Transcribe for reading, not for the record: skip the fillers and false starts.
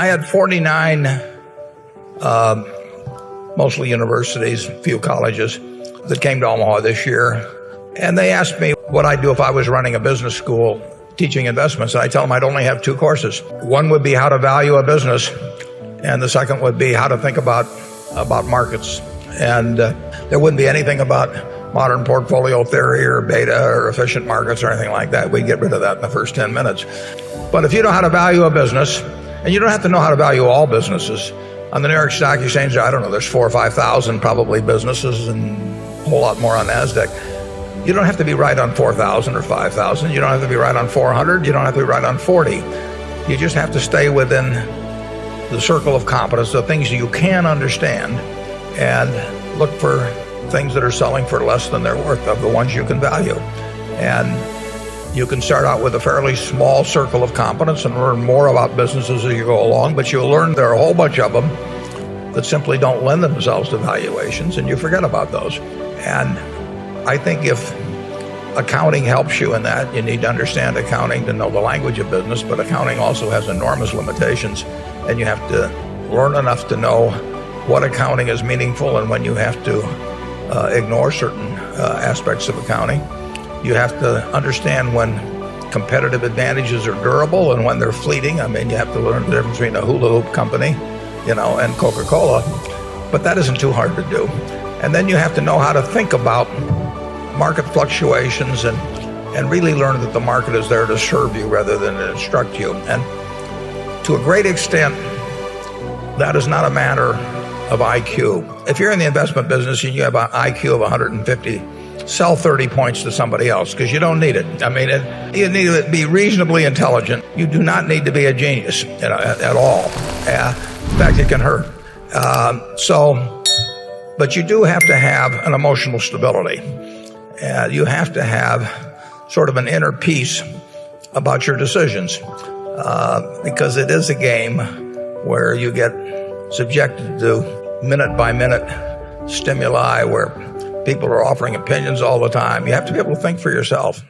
I had 49, mostly universities, a few colleges, that came to Omaha this year. And they asked me what I'd do if I was running a business school teaching investments. And I tell them I'd only have two courses. One would be how to value a business, and the second would be how to think about markets. And there wouldn't be anything about modern portfolio theory or beta or efficient markets or anything like that. We'd get rid of that in the first 10 minutes. But if you know how to value a business, and you don't have to know how to value all businesses. On the New York Stock Exchange, I don't know, there's 4,000 or 5,000 probably businesses, and a whole lot more on NASDAQ. You don't have to be right on 4,000 or 5,000. You don't have to be right on 400. You don't have to be right on 40. You just have to stay within the circle of competence, the things you can understand, and look for things that are selling for less than they're worth of the ones you can value. And you can start out with a fairly small circle of competence and learn more about businesses as you go along, but you'll learn there are a whole bunch of them that simply don't lend themselves to valuations, and you forget about those. And I think if accounting helps you in that, you need to understand accounting to know the language of business, but accounting also has enormous limitations, and you have to learn enough to know what accounting is meaningful and when you have to ignore certain aspects of accounting. You have to understand when competitive advantages are durable and when they're fleeting. I mean, you have to learn the difference between a hula hoop company, and Coca-Cola, but that isn't too hard to do. And then you have to know how to think about market fluctuations and really learn that the market is there to serve you rather than to instruct you. And to a great extent, that is not a matter of IQ. If you're in the investment business and you have an IQ of 150, sell 30 points to somebody else because you don't need it. I mean, you need to be reasonably intelligent. You do not need to be a genius at all. In fact, it can hurt. But you do have to have an emotional stability. You have to have sort of an inner peace about your decisions because it is a game where you get subjected to minute-by-minute stimuli where people are offering opinions all the time. You have to be able to think for yourself.